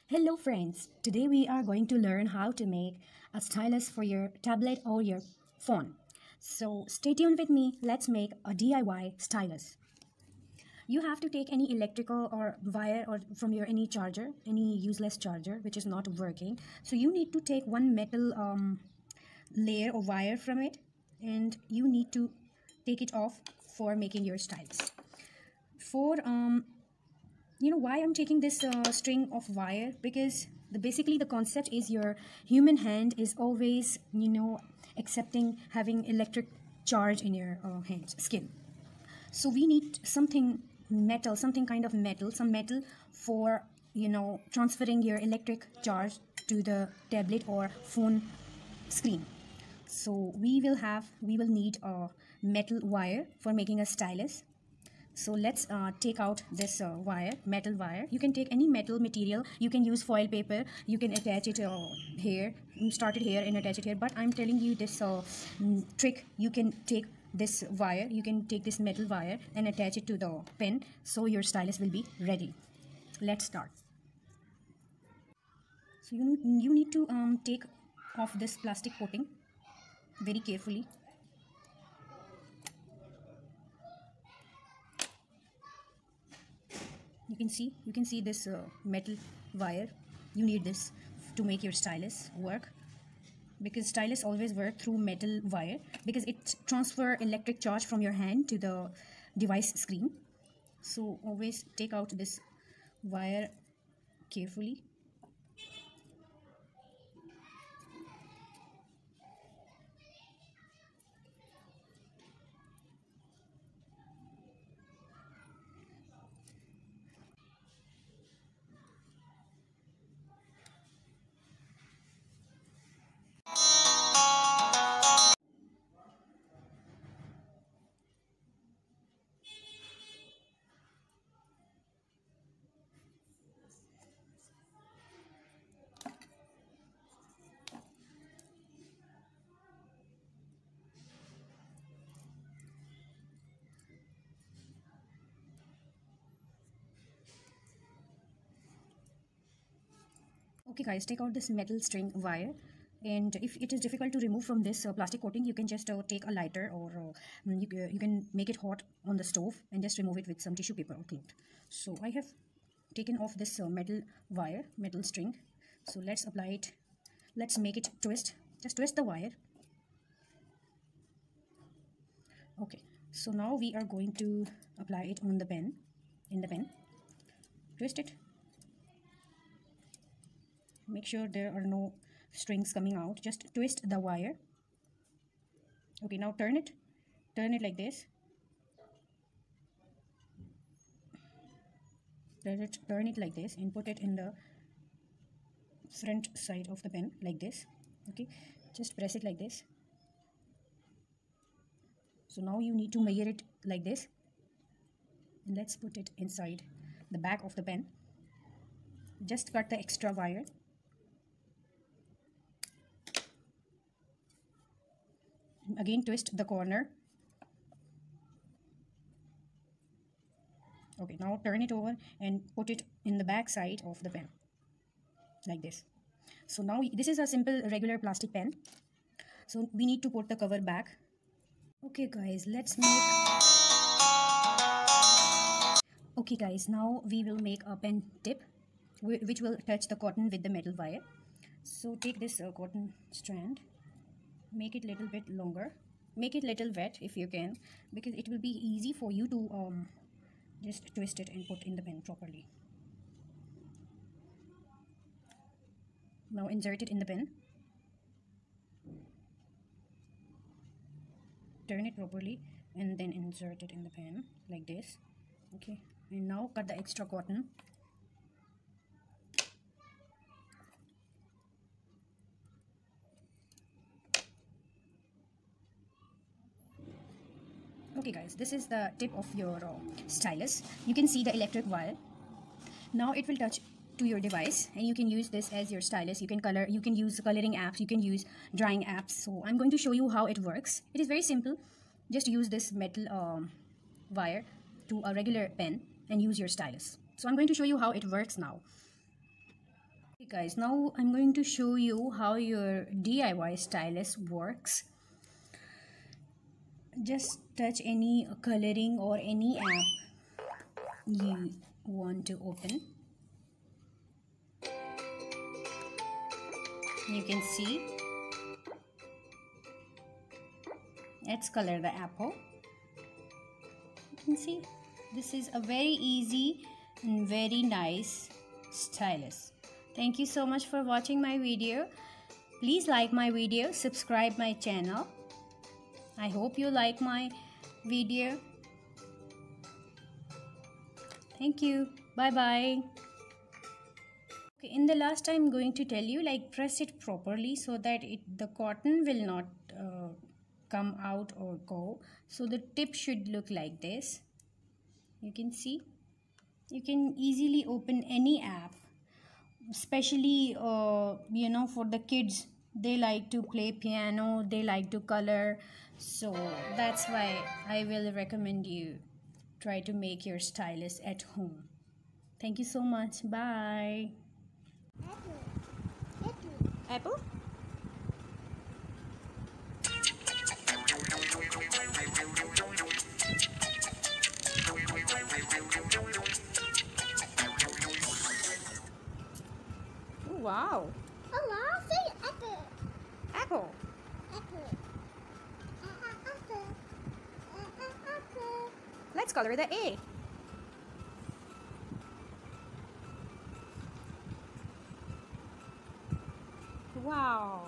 Hello friends, today we are going to learn how to make a stylus for your tablet or your phone. So stay tuned with me, let's make a DIY stylus. You have to take any electrical or wire or from your any charger, any useless charger which is not working. So you need to take one metal layer of wire from it, and you need to take it off for making your stylus. For why I'm taking this string of wire, because basically the concept is your human hand is always accepting having electric charge in your hands skin. So we need something metal, something kind of metal, some metal for transferring your electric charge to the tablet or phone screen. So we will need a metal wire for making a stylus. So let's take out this metal wire. You can take any metal material. You can use foil paper. You can attach it here, start it here and attach it here. But I'm telling you this trick. You can take this wire, you can take this metal wire and attach it to the pen, so your stylus will be ready. Let's start. So you need to take off this plastic coating very carefully. You can see this metal wire. You need this to make your stylus work, because stylus always work through metal wire, because it transfer electric charge from your hand to the device screen. So always take out this wire carefully. Okay guys, take out this metal string wire, and if it is difficult to remove from this plastic coating, you can just take a lighter, or you can make it hot on the stove and just remove it with some tissue paper or cloth. So I have taken off this metal wire, metal string. So let's apply it, let's make it twist, just twist the wire. Okay, so now we are going to apply it on the pen, in the pen. Twist it. Make sure there are no strings coming out. Just twist the wire. Okay, now turn it like this. Turn it like this and put it in the front side of the pen like this. Okay, just press it like this. So now you need to measure it like this, and let's put it inside the back of the pen. Just cut the extra wire. Again, twist the corner. Okay, now turn it over and put it in the back side of the pen like this. So now this is a simple regular plastic pen. So we need to put the cover back. Okay guys, Okay guys, now we will make a pen tip which will touch the cotton with the metal wire. So take this cotton strand, make it little bit longer, make it little wet if you can, because it will be easy for you to just twist it and put in the pen properly. Now insert it in the pen, turn it properly and then insert it in the pen like this. Okay, and now cut the extra cotton. Okay guys, this is the tip of your stylus. You can see the electric wire. Now it will touch to your device, and you can use this as your stylus. You can color, you can use coloring apps, you can use drawing apps. So I'm going to show you how it works. It is very simple. Just use this metal wire to a regular pen and use your stylus. So I'm going to show you how it works now. Okay guys, now I'm going to show you how your DIY stylus works. Just touch any coloring or any app you want to open. You can see, let's color the apple. You can see this is a very easy and very nice stylus. Thank you so much for watching my video. Please like my video, subscribe my channel. I hope you like my video. Thank you. Bye bye. Okay, in the last I'm going to tell you, like, press it properly so that the cotton will not come out or go. So the tip should look like this. You can see, you can easily open any app, especially you know, for the kids. They like to play piano, they like to color, so that's why I will recommend you try to make your stylus at home. Thank you so much. Bye. Apple? Wow. Hello, say apple. Apple. Apple. Apple. Let's color the A. Wow.